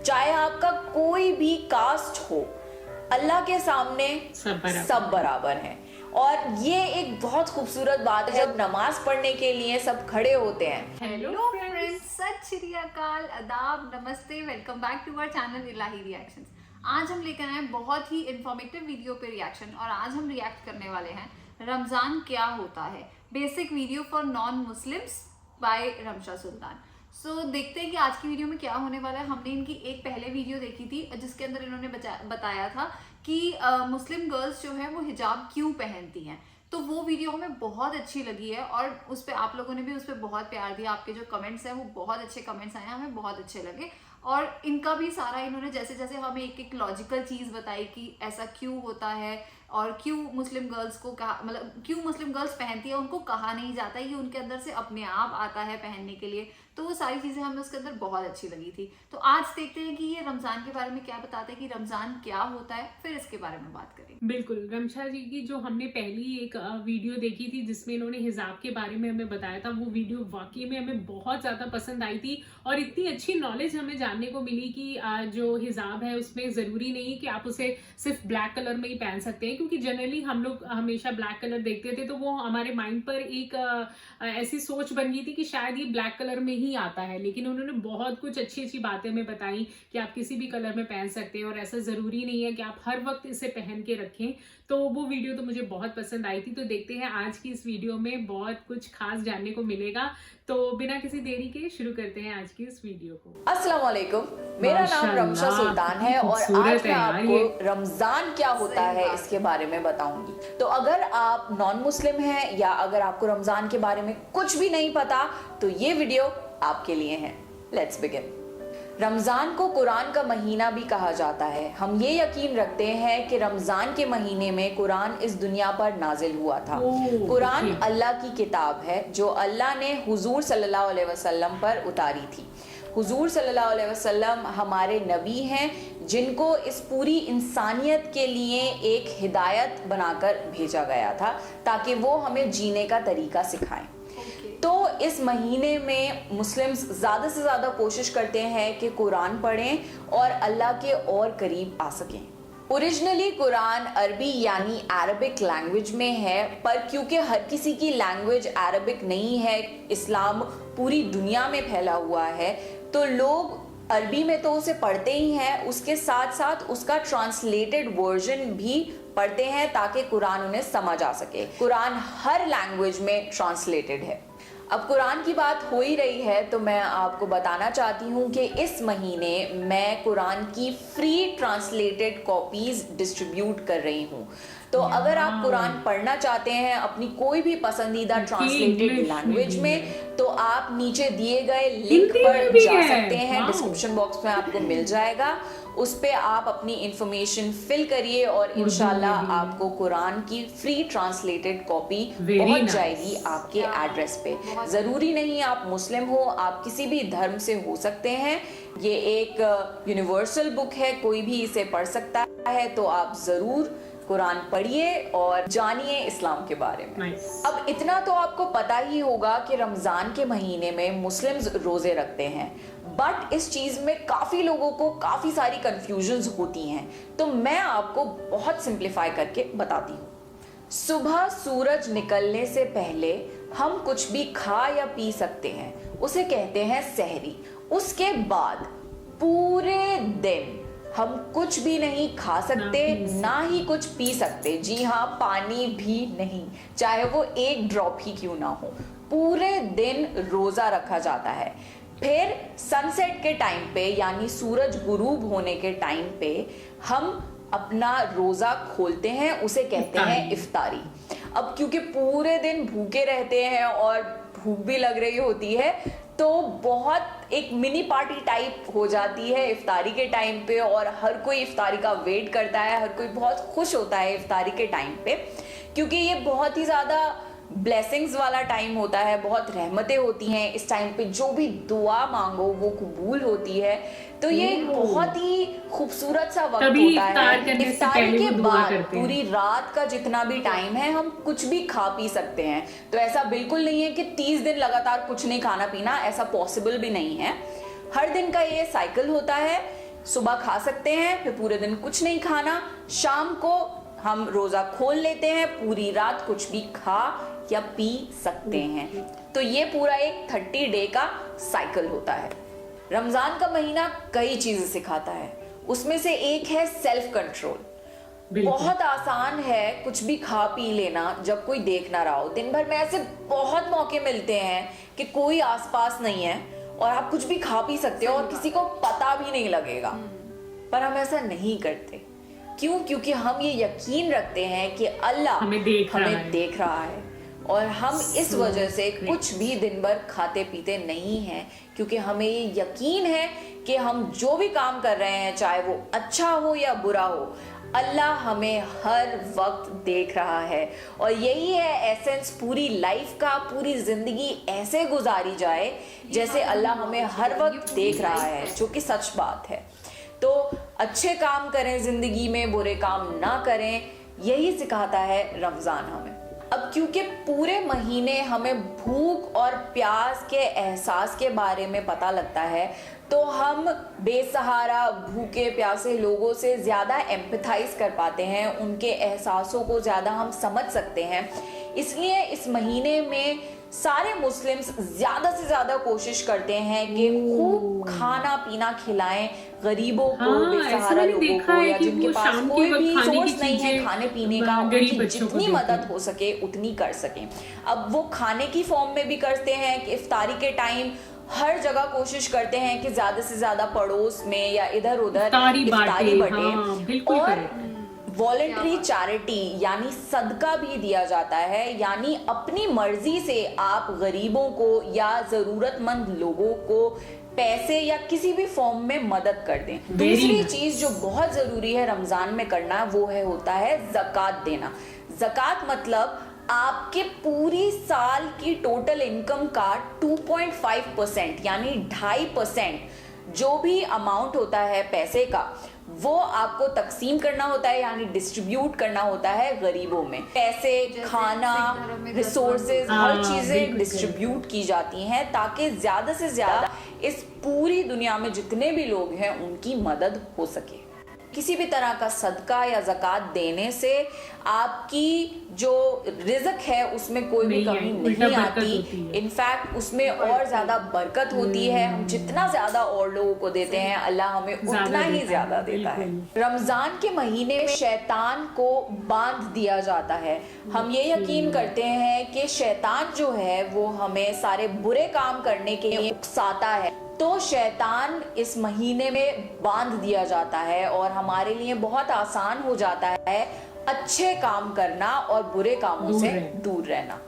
चाहे आपका कोई भी कास्ट हो, अल्लाह के सामने सब बराबर हैं। और ये एक बहुत खूबसूरत बात है जब नमाज पढ़ने के लिए सब खड़े होते हैं। हेलो फ्रेंड्स, सत श्री अकाल, आदाब, नमस्ते, welcome back to our channel Ilahi reactions. आज हम लेकर आए बहुत ही इंफॉर्मेटिव वीडियो पे रिएक्शन, और आज हम रिएक्ट करने वाले हैं रमजान क्या होता है, basic video for non Muslims by Ramsha Sultan. So देखते हैं कि आज की वीडियो में क्या होने वाला है। हमने इनकी एक पहले वीडियो देखी थी जिसके अंदर इन्होंने बताया था कि मुस्लिम गर्ल्स जो है वो हिजाब क्यों पहनती हैं, तो वो वीडियो हमें बहुत अच्छी लगी है और उस पर आप लोगों ने भी उस पर बहुत प्यार दिया। आपके जो कमेंट्स हैं वो बहुत अच्छे कमेंट्स आए हैं, हमें बहुत अच्छे लगे। और इनका भी सारा इन्होंने जैसे जैसे हमें एक एक लॉजिकल चीज़ बताई कि ऐसा क्यों होता है और क्यों मुस्लिम गर्ल्स को कहा, मतलब क्यों मुस्लिम गर्ल्स पहनती है, उनको कहा नहीं जाता, ये उनके अंदर से अपने आप आता है पहनने के लिए। तो वो सारी चीज़ें हमें उसके अंदर बहुत अच्छी लगी थी। तो आज देखते हैं कि ये रमज़ान के बारे में क्या बताते हैं, कि रमज़ान क्या होता है, फिर इसके बारे में बात करेंगे। बिल्कुल, रमशा जी की जो हमने पहली एक वीडियो देखी थी जिसमें इन्होंने हिजाब के बारे में हमें बताया था, वो वीडियो वाकई में हमें बहुत ज़्यादा पसंद आई थी और इतनी अच्छी नॉलेज हमें जानने को मिली कि जो हिजाब है उसमें ज़रूरी नहीं कि आप उसे सिर्फ ब्लैक कलर में ही पहन सकते हैं, क्योंकि जनरली हम लोग हमेशा ब्लैक कलर देखते थे तो वो हमारे माइंड पर एक ऐसी सोच बन गई थी कि शायद ये ब्लैक कलर में ही आता है। लेकिन उन्होंने बहुत कुछ अच्छी अच्छी बातें हमें बताई कि आप किसी भी कलर में पहन सकते हैं और ऐसा ज़रूरी नहीं है कि आप हर वक्त इसे पहन के रखें। तो वो वीडियो तो मुझे बहुत पसंद आई थी। तो देखते हैं आज की इस वीडियो में बहुत कुछ खास जानने को मिलेगा। तो बिना किसी देरी के शुरू करते हैं आज की इस वीडियो को। अस्सलाम वालेकुम, मेरा नाम रमशा सुल्तान है और आज मैं आपको रमजान क्या होता है इसके बारे में बताऊंगी। तो अगर आप नॉन मुस्लिम हैं या अगर आपको रमजान के बारे में कुछ भी नहीं पता तो ये वीडियो आपके लिए है। Let's begin. रमजान को कुरान का महीना भी कहा जाता है। हम ये यकीन रखते हैं कि रमजान के महीने में कुरान इस दुनिया पर नाजिल हुआ था। कुरान अल्लाह की किताब है जो अल्लाह ने हुजूर सल्लल्लाहु अलैहि वसल्लम पर उतारी थी। हुजूर सल्लल्लाहु अलैहि वसल्लम हमारे नबी हैं जिनको इस पूरी इंसानियत के लिए एक हिदायत बनाकर भेजा गया था ताकि वो हमें जीने का तरीका सिखाएं। तो इस महीने में मुस्लिम्स ज़्यादा से ज़्यादा कोशिश करते हैं कि कुरान पढ़ें और अल्लाह के और करीब आ सकें। ओरिजिनली कुरान अरबी यानी अरबिक लैंग्वेज में है, पर क्योंकि हर किसी की लैंग्वेज अरबिक नहीं है, इस्लाम पूरी दुनिया में फैला हुआ है, तो लोग अरबी में तो उसे पढ़ते ही हैं, उसके साथ साथ उसका ट्रांसलेटेड वर्जन भी पढ़ते हैं ताकि कुरान उन्हें समझ आ सके। कुरान हर लैंग्वेज में ट्रांसलेटेड है। अब कुरान की बात हो ही रही है तो मैं आपको बताना चाहती हूँ कि इस महीने मैं कुरान की फ्री ट्रांसलेटेड कॉपीज डिस्ट्रीब्यूट कर रही हूँ। तो अगर आप कुरान पढ़ना चाहते हैं अपनी कोई भी पसंदीदा ट्रांसलेटेड लैंग्वेज में, तो आप नीचे दिए गए लिंक पर जा सकते हैं, डिस्क्रिप्शन बॉक्स में आपको मिल जाएगा। उस पे आप अपनी इंफॉर्मेशन फिल करिए और इंशाल्लाह आपको कुरान की फ्री ट्रांसलेटेड कॉपी पहुंच जाएगी आपके एड्रेस पे। ज़रूरी नहीं आप मुस्लिम हो, आप किसी भी धर्म से हो सकते हैं। ये एक यूनिवर्सल बुक है, कोई भी इसे पढ़ सकता है। तो आप ज़रूर कुरान पढ़िए और जानिए इस्लाम के बारे में। अब इतना तो आपको पता ही होगा कि रमज़ान के महीने में मुस्लिम्स रोज़े रखते हैं, बट इस चीज़ में काफ़ी लोगों को काफ़ी सारी कंफ्यूजन्स होती हैं। तो मैं आपको बहुत सिंप्लीफाई करके बताती हूँ। सुबह सूरज निकलने से पहले हम कुछ भी खा या पी सकते हैं, उसे कहते हैं सहरी। उसके बाद पूरे दिन हम कुछ भी नहीं खा सकते, ना ही कुछ पी सकते। जी हाँ, पानी भी नहीं, चाहे वो एक ड्रॉप ही क्यों ना हो। पूरे दिन रोजा रखा जाता है। फिर सनसेट के टाइम पे यानी सूरज गुरूब होने के टाइम पे हम अपना रोजा खोलते हैं, उसे कहते हैं इफ्तारी। अब क्योंकि पूरे दिन भूखे रहते हैं और भूख भी लग रही होती है, तो बहुत एक मिनी पार्टी टाइप हो जाती है इफ्तारी के टाइम पे, और हर कोई इफ्तारी का वेट करता है, हर कोई बहुत खुश होता है इफ्तारी के टाइम पे, क्योंकि ये बहुत ही ज़्यादा ब्लेसिंग्स वाला टाइम होता है, बहुत रहमतें होती हैं इस टाइम पे, जो भी दुआ मांगो वो कबूल होती है। तो ये एक बहुत ही खूबसूरत सा वक्त होता है। इफ्तारी के बाद पूरी रात का जितना भी टाइम है हम कुछ भी खा पी सकते हैं। तो ऐसा बिल्कुल नहीं है कि 30 दिन लगातार कुछ नहीं खाना पीना, ऐसा पॉसिबल भी नहीं है। हर दिन का ये साइकिल होता है सुबह खा सकते हैं, फिर पूरे दिन कुछ नहीं खाना, शाम को हम रोजा खोल लेते हैं, पूरी रात कुछ भी खा या पी सकते हैं। तो ये पूरा एक 30 डे का साइकिल होता है। रमजान का महीना कई चीजें सिखाता है, उसमें से एक है सेल्फ कंट्रोल। बहुत आसान है कुछ भी खा पी लेना जब कोई देख ना रहा हो। दिन भर में ऐसे बहुत मौके मिलते हैं कि कोई आसपास नहीं है और आप कुछ भी खा पी सकते हो और किसी को पता भी नहीं लगेगा, पर हम ऐसा नहीं करते। क्यों? क्योंकि हम ये यकीन रखते हैं कि अल्लाह हमें देख रहा है और हम इस वजह से कुछ भी दिन भर खाते पीते नहीं हैं, क्योंकि हमें ये यकीन है कि हम जो भी काम कर रहे हैं, चाहे वो अच्छा हो या बुरा हो, अल्लाह हमें हर वक्त देख रहा है। और यही है एसेंस पूरी लाइफ का। पूरी जिंदगी ऐसे गुजारी जाए जैसे अल्लाह हमें हर वक्त देख रहा है, जो कि सच बात है। तो अच्छे काम करें जिंदगी में, बुरे काम ना करें, यही सिखाता है रमजान हमें। अब क्योंकि पूरे महीने हमें भूख और प्यास के एहसास के बारे में पता लगता है, तो हम बेसहारा भूखे प्यासे लोगों से ज़्यादा एम्पैथाइज कर पाते हैं, उनके एहसासों को ज़्यादा हम समझ सकते हैं। इसलिए इस महीने में सारे मुस्लिम्स ज़्यादा से ज़्यादा कोशिश करते हैं कि खूब खाना पीना खिलाएं गरीबों को, बेसहारा लोगों को, या जिनके पास कोई भी सोर्स नहीं है खाने पीने का, उनकी जितनी मदद हो सके उतनी कर सकें। अब वो खाने की फॉर्म में भी करते हैं कि इफ्तारी के टाइम हर जगह कोशिश करते हैं कि ज्यादा से ज्यादा पड़ोस में या इधर उधर इफ्तारी बांटे, और वॉलंटरी चैरिटी यानी सदका भी दिया जाता है, यानी अपनी मर्जी से आप गरीबों को या जरूरतमंद लोगों को पैसे या किसी भी फॉर्म में मदद कर दें। दूसरी चीज जो बहुत जरूरी है रमजान में करना, वो होता है ज़कात देना। ज़कात मतलब आपके पूरी साल की टोटल इनकम का 2.5% यानी 2.5% जो भी अमाउंट होता है पैसे का, वो आपको तकसीम करना होता है, यानी डिस्ट्रीब्यूट करना होता है गरीबों में। पैसे, खाना, रिसोर्सेज, हर चीजें डिस्ट्रीब्यूट की जाती हैं ताकि ज्यादा से ज्यादा इस पूरी दुनिया में जितने भी लोग हैं उनकी मदद हो सके। किसी भी तरह का सदका या ज़कात देने से आपकी जो रिज़्क है उसमें कोई भी कमी नहीं आती, इनफैक्ट उसमें और ज़्यादा बरकत होती है। हम जितना ज़्यादा और लोगों को देते हैं, अल्लाह हमें उतना ही ज़्यादा देता है। रमज़ान के महीने में शैतान को बांध दिया जाता है। हम ये यकीन करते हैं कि शैतान जो है वो हमें सारे बुरे काम करने के लिए उकसाता है, तो शैतान इस महीने में बांध दिया जाता है और हमारे लिए बहुत आसान हो जाता है अच्छे काम करना और बुरे कामों से दूर रहना।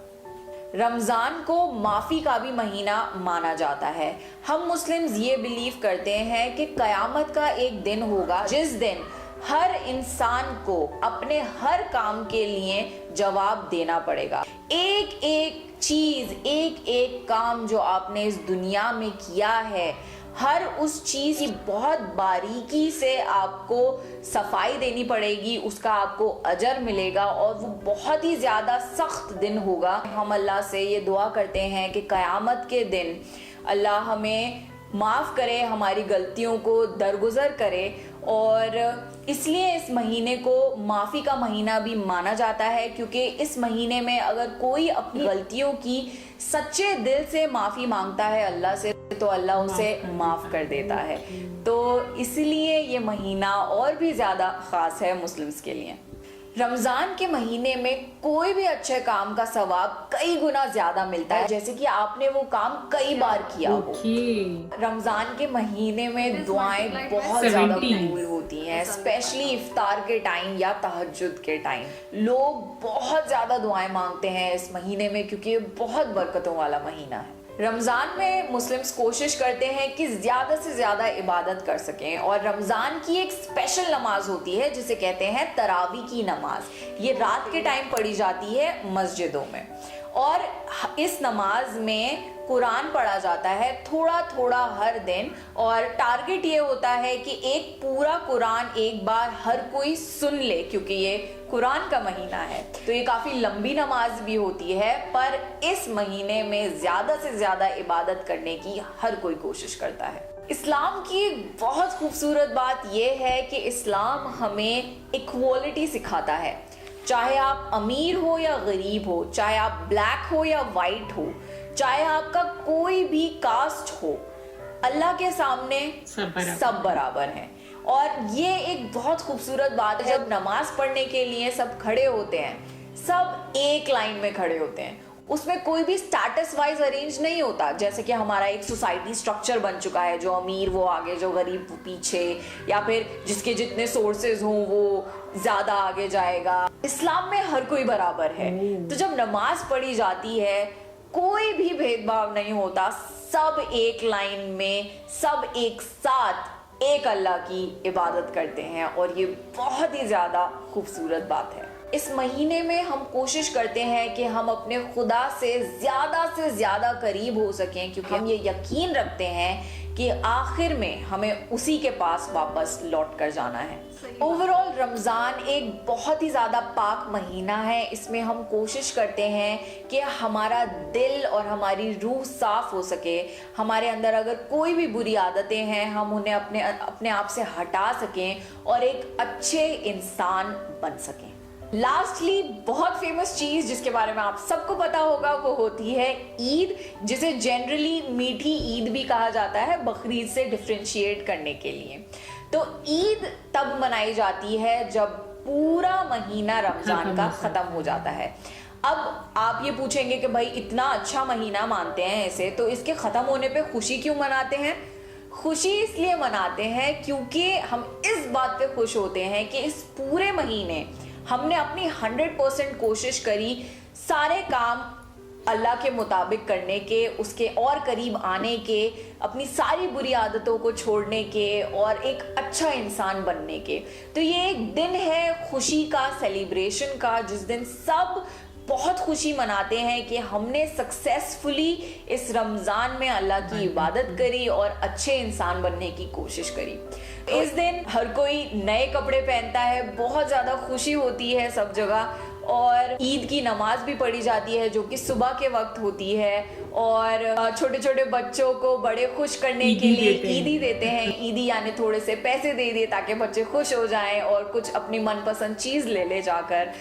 रमजान को माफी का भी महीना माना जाता है। हम मुस्लिम्स ये बिलीव करते हैं कि कयामत का एक दिन होगा जिस दिन हर इंसान को अपने हर काम के लिए जवाब देना पड़ेगा। एक एक चीज, एक एक काम जो आपने इस दुनिया में किया है, हर उस चीज की बहुत बारीकी से आपको सफाई देनी पड़ेगी, उसका आपको अजर मिलेगा और वो बहुत ही ज्यादा सख्त दिन होगा। हम अल्लाह से ये दुआ करते हैं कि कयामत के दिन अल्लाह हमें माफ़ करे, हमारी गलतियों को दरगुजर करे, और इसलिए इस महीने को माफ़ी का महीना भी माना जाता है, क्योंकि इस महीने में अगर कोई अपनी गलतियों की सच्चे दिल से माफ़ी मांगता है अल्लाह से, तो अल्लाह उसे माफ़ कर देता है। तो इसलिए ये महीना और भी ज़्यादा ख़ास है मुस्लिम्स के लिए। रमजान के महीने में कोई भी अच्छे काम का सवाब कई गुना ज्यादा मिलता है, जैसे कि आपने वो काम कई बार किया हो। रमजान के महीने में दुआएं बहुत ज्यादा कबूल होती हैं, स्पेशली इफ्तार के टाइम या तहज्जुद के टाइम। लोग बहुत ज्यादा दुआएं मांगते हैं इस महीने में, क्योंकि ये बहुत बरकतों वाला महीना है। रमज़ान में मुस्लिम्स कोशिश करते हैं कि ज़्यादा से ज़्यादा इबादत कर सकें, और रमज़ान की एक स्पेशल नमाज होती है जिसे कहते हैं तरावी की नमाज। ये रात के टाइम पढ़ी जाती है मस्जिदों में, और इस नमाज में कुरान पढ़ा जाता है थोड़ा थोड़ा हर दिन, और टारगेट ये होता है कि एक पूरा कुरान एक बार हर कोई सुन ले, क्योंकि ये कुरान का महीना है। तो ये काफ़ी लंबी नमाज भी होती है, पर इस महीने में ज़्यादा से ज़्यादा इबादत करने की हर कोई कोशिश करता है। इस्लाम की एक बहुत खूबसूरत बात यह है कि इस्लाम हमें इक्वालिटी सिखाता है। चाहे आप अमीर हो या गरीब हो, चाहे आप ब्लैक हो या वाइट हो, चाहे आपका कोई भी कास्ट हो, अल्लाह के सामने सब बराबर हैं। और ये एक बहुत खूबसूरत बात है। जब नमाज पढ़ने के लिए सब खड़े होते हैं, सब एक लाइन में खड़े होते हैं, उसमें कोई भी स्टेटस वाइज अरेंज नहीं होता। जैसे कि हमारा एक सोसाइटी स्ट्रक्चर बन चुका है, जो अमीर वो आगे, जो गरीब वो पीछे, या फिर जिसके जितने सोर्सेज हों वो ज्यादा आगे जाएगा। इस्लाम में हर कोई बराबर है। तो जब नमाज पढ़ी जाती है, कोई भी भेदभाव नहीं होता, सब एक लाइन में, सब एक साथ एक अल्लाह की इबादत करते हैं। और ये बहुत ही ज्यादा खूबसूरत बात है। इस महीने में हम कोशिश करते हैं कि हम अपने खुदा से ज्यादा करीब हो सकें, क्योंकि हम ये यकीन रखते हैं कि आखिर में हमें उसी के पास वापस लौट कर जाना है। ओवरऑल रमज़ान एक बहुत ही ज़्यादा पाक महीना है। इसमें हम कोशिश करते हैं कि हमारा दिल और हमारी रूह साफ हो सके। हमारे अंदर अगर कोई भी बुरी आदतें हैं, हम उन्हें अपने आप से हटा सकें और एक अच्छे इंसान बन सकें। लास्टली, बहुत फेमस चीज जिसके बारे में आप सबको पता होगा वो होती है ईद, जिसे जनरली मीठी ईद भी कहा जाता है, बकरीद से डिफरेंशिएट करने के लिए। तो ईद तब मनाई जाती है जब पूरा महीना रमजान का खत्म हो जाता है। अब आप ये पूछेंगे कि भाई इतना अच्छा महीना मानते हैं इसे, तो इसके खत्म होने पे खुशी क्यों मनाते हैं? खुशी इसलिए मनाते हैं क्योंकि हम इस बात पे खुश होते हैं कि इस पूरे महीने हमने अपनी 100% कोशिश करी सारे काम अल्लाह के मुताबिक करने के, उसके और करीब आने के, अपनी सारी बुरी आदतों को छोड़ने के और एक अच्छा इंसान बनने के। तो ये एक दिन है खुशी का, सेलिब्रेशन का, जिस दिन सब बहुत खुशी मनाते हैं कि हमने सक्सेसफुली इस रमज़ान में अल्लाह की इबादत करी और अच्छे इंसान बनने की कोशिश करी। इस दिन हर कोई नए कपड़े पहनता है, बहुत ज़्यादा खुशी होती है सब जगह, और ईद की नमाज भी पढ़ी जाती है जो कि सुबह के वक्त होती है। और छोटे छोटे बच्चों को बड़े खुश करने के लिए ईदी देते हैं। ईदी यानी थोड़े से पैसे दे दिए ताकि बच्चे खुश हो जाएं और कुछ अपनी मनपसंद चीज़ ले जाकर।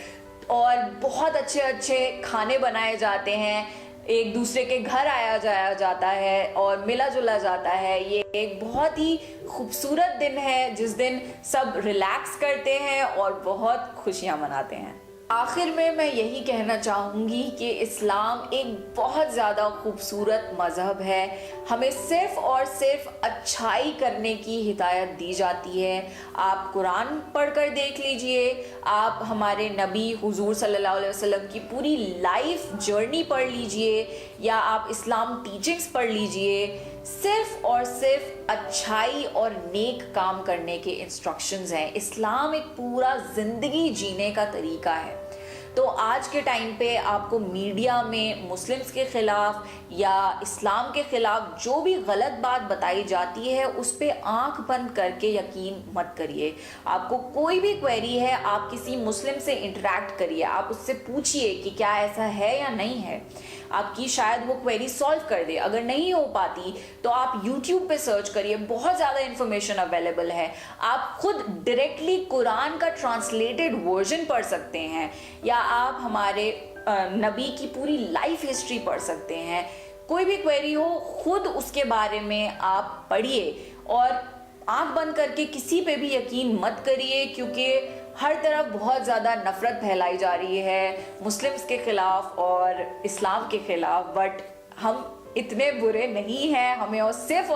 और बहुत अच्छे अच्छे खाने बनाए जाते हैं, एक दूसरे के घर आया जाया जाता है और मिला जुला जाता है। ये एक बहुत ही खूबसूरत दिन है जिस दिन सब रिलैक्स करते हैं और बहुत खुशियां मनाते हैं। आखिर में मैं यही कहना चाहूँगी कि इस्लाम एक बहुत ज़्यादा खूबसूरत मज़हब है। हमें सिर्फ़ और सिर्फ अच्छाई करने की हिदायत दी जाती है। आप कुरान पढ़कर देख लीजिए, आप हमारे नबी हुजूर सल्लल्लाहु अलैहि वसल्लम की पूरी लाइफ जर्नी पढ़ लीजिए, या आप इस्लाम टीचिंग्स पढ़ लीजिए। सिर्फ और सिर्फ अच्छाई और नेक काम करने के इंस्ट्रक्शंस हैं। इस्लाम एक पूरा ज़िंदगी जीने का तरीका है। तो आज के टाइम पे आपको मीडिया में मुस्लिम्स के ख़िलाफ़ या इस्लाम के ख़िलाफ़ जो भी गलत बात बताई जाती है उस पर आंख बंद करके यकीन मत करिए। आपको कोई भी क्वेरी है, आप किसी मुस्लिम से इंटरेक्ट करिए, आप उससे पूछिए कि क्या ऐसा है या नहीं है। आपकी शायद वो क्वेरी सॉल्व कर दे। अगर नहीं हो पाती तो आप YouTube पे सर्च करिए, बहुत ज़्यादा इन्फॉर्मेशन अवेलेबल है। आप खुद डायरेक्टली कुरान का ट्रांसलेटेड वर्जन पढ़ सकते हैं, या आप हमारे नबी की पूरी लाइफ हिस्ट्री पढ़ सकते हैं। कोई भी क्वेरी हो, खुद उसके बारे में आप पढ़िए और आंख बंद करके किसी पे भी यकीन मत करिए, क्योंकि हर तरफ बहुत ज़्यादा नफ़रत फैलाई जा रही है मुस्लिम्स के ख़िलाफ़ और इस्लाम के ख़िलाफ़। बट हम इतने बुरे नहीं हैं, हमें और सिर्फ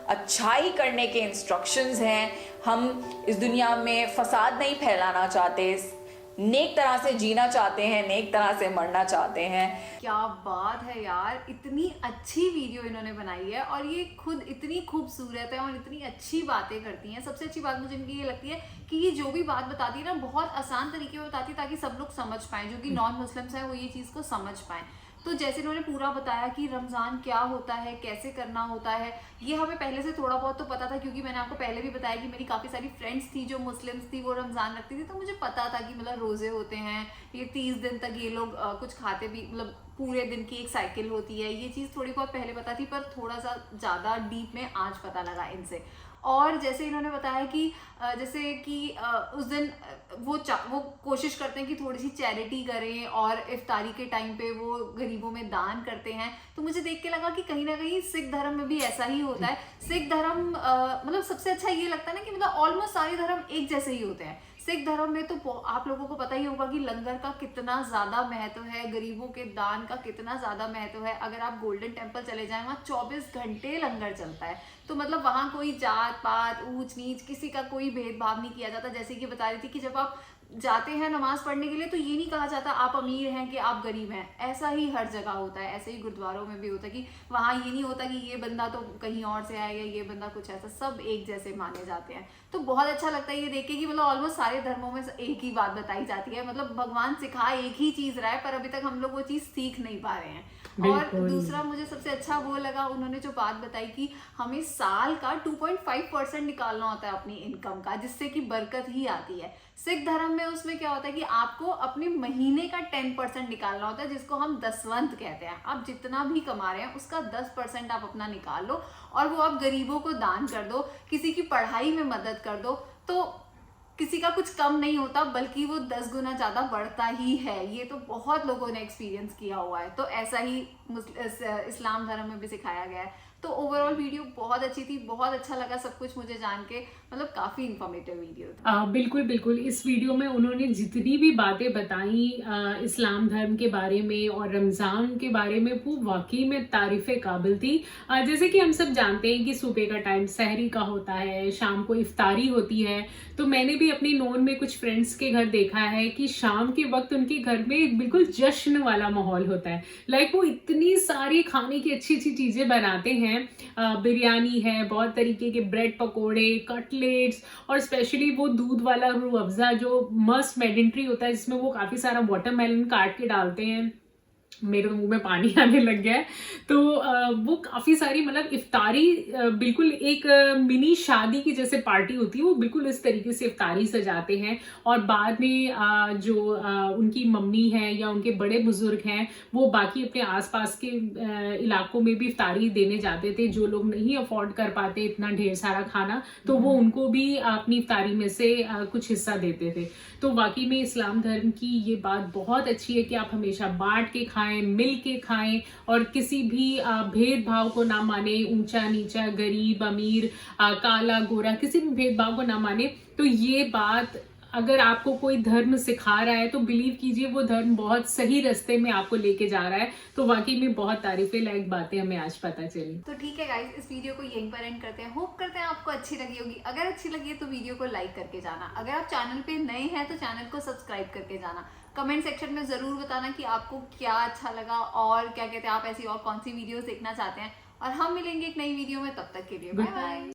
अच्छाई करने के इंस्ट्रक्शंस हैं। हम इस दुनिया में फसाद नहीं फैलाना चाहते, नेक तरह से जीना चाहते हैं, नेक तरह से मरना चाहते हैं। क्या बात है यार, इतनी अच्छी वीडियो इन्होंने बनाई है और ये खुद इतनी खूबसूरत है और इतनी अच्छी बातें करती हैं। सबसे अच्छी बात मुझे इनकी ये लगती है कि ये जो भी बात बताती है ना, बहुत आसान तरीके में बताती है ताकि सब लोग समझ पाएं, जो कि नॉन मुस्लिम्स हैं वो ये चीज़ को समझ पाएं। तो जैसे इन्होंने पूरा बताया कि रमज़ान क्या होता है, कैसे करना होता है, ये हमें पहले से थोड़ा बहुत तो पता था, क्योंकि मैंने आपको पहले भी बताया कि मेरी काफ़ी सारी फ्रेंड्स थी जो मुस्लिम्स थी, वो रमज़ान रखती थी, तो मुझे पता था कि मतलब रोज़े होते हैं, ये 30 दिन तक ये लोग कुछ खाते भी, मतलब पूरे दिन की एक साइकिल होती है, ये चीज़ थोड़ी बहुत पहले पता थी, पर थोड़ा सा ज़्यादा डीप में आज पता लगा इनसे। और जैसे इन्होंने बताया कि जैसे कि उस दिन वो कोशिश करते हैं कि थोड़ी सी चैरिटी करें और इफ्तारी के टाइम पे वो गरीबों में दान करते हैं। तो मुझे देख के लगा कि कहीं ना कहीं सिख धर्म में भी ऐसा ही होता है। सिख धर्म मतलब सबसे अच्छा ये लगता है ना कि मतलब ऑलमोस्ट सारे धर्म एक जैसे ही होते हैं। सिख धर्म में तो आप लोगों को पता ही होगा कि लंगर का कितना ज्यादा महत्व है, गरीबों के दान का कितना ज्यादा महत्व है। अगर आप गोल्डन टेम्पल चले जाएं, वहाँ 24 घंटे लंगर चलता है। तो मतलब वहाँ कोई जात पात ऊंच नीच किसी का कोई भेदभाव नहीं किया जाता। जैसे कि बता रही थी कि जब आप जाते हैं नमाज पढ़ने के लिए तो ये नहीं कहा जाता आप अमीर हैं कि आप गरीब हैं। ऐसा ही हर जगह होता है, ऐसे ही गुरुद्वारों में भी होता है कि वहाँ ये नहीं होता कि ये बंदा तो कहीं और से आएगा, ये बंदा कुछ ऐसा, सब एक जैसे माने जाते हैं। तो बहुत अच्छा लगता है ये देख के कि मतलब ऑलमोस्ट सारे धर्मों में एक ही बात बताई जाती है। मतलब भगवान सिखा एक ही चीज रहा है, पर अभी तक हम लोग वो चीज सीख नहीं पा रहे हैं। और दूसरा मुझे सबसे अच्छा वो लगा, उन्होंने जो बात बताई कि हमें साल का 2.5% निकालना होता है अपनी इनकम का, जिससे कि बरकत ही आती है। सिख धर्म में उसमें क्या होता है कि आपको अपने महीने का 10% निकालना होता है, जिसको हम दसवंत कहते हैं। आप जितना भी कमा रहे हैं उसका 10% आप अपना निकाल लो और वो आप गरीबों को दान कर दो, किसी की पढ़ाई में मदद कर दो, तो किसी का कुछ कम नहीं होता बल्कि वो 10 गुना ज्यादा बढ़ता ही है। ये तो बहुत लोगों ने एक्सपीरियंस किया हुआ है। तो ऐसा ही इस्लाम धर्म में भी सिखाया गया है। तो ओवरऑल वीडियो बहुत अच्छी थी, बहुत अच्छा लगा सब कुछ मुझे जान के, मतलब काफी इंफॉर्मेटिव वीडियो था। बिल्कुल बिल्कुल, इस वीडियो में उन्होंने जितनी भी बातें बताई इस्लाम धर्म के बारे में और रमज़ान के बारे में, वो वाकई में तारीफ़े काबिल थी। जैसे कि हम सब जानते हैं कि सुबह का टाइम सहरी का होता है, शाम को इफ्तारी होती है। तो मैंने भी अपनी नोन में कुछ फ्रेंड्स के घर देखा है कि शाम के वक्त उनके घर में बिल्कुल जश्न वाला माहौल होता है। लाइक वो इतनी सारी खाने की अच्छी अच्छी चीज़ें बनाते हैं। बिरयानी है, बहुत तरीके के ब्रेड पकोड़े, कटलेट्स, और स्पेशली वो दूध वाला रूह अफ़ज़ा जो मस्ट मैंडेटरी होता है, जिसमें वो काफ़ी सारा वाटरमेलन काट के डालते हैं। मेरे मुंह में पानी आने लग गया है। तो वो काफ़ी सारी, मतलब इफ्तारी बिल्कुल एक मिनी शादी की जैसे पार्टी होती है, वो बिल्कुल इस तरीके से इफ्तारी सजाते हैं। और बाद में जो उनकी मम्मी है या उनके बड़े बुजुर्ग हैं, वो बाकी अपने आसपास के इलाकों में भी इफ्तारी देने जाते थे। जो लोग नहीं अफोर्ड कर पाते इतना ढेर सारा खाना, तो वो उनको भी अपनी इफ्तारी में से कुछ हिस्सा देते थे। तो वाकई में इस्लाम धर्म की ये बात बहुत अच्छी है कि आप हमेशा बांट के खाएं, मिल के खाएं, और किसी भी भेदभाव को ना माने, ऊंचा नीचा, गरीब अमीर, काला गोरा, किसी भी भेदभाव को ना माने। तो ये बात अगर आपको कोई धर्म सिखा रहा है तो बिलीव कीजिए वो धर्म बहुत सही रास्ते में आपको लेके जा रहा है। तो वाकई में बहुत तारीफे लायक बातें हमें आज पता चली। तो ठीक है गाइस, इस वीडियो को यहीं पर एंड करते हैं। होप करते हैं आपको अच्छी लगी होगी। अगर अच्छी लगी है तो वीडियो को लाइक करके जाना। अगर आप चैनल पे नए हैं तो चैनल को सब्सक्राइब करके जाना। कमेंट सेक्शन में जरूर बताना कि आपको क्या अच्छा लगा और क्या कहते हैं आप ऐसी और कौन सी वीडियोस देखना चाहते हैं। और हम मिलेंगे एक नई वीडियो में, तब तक के लिए बाय बाय।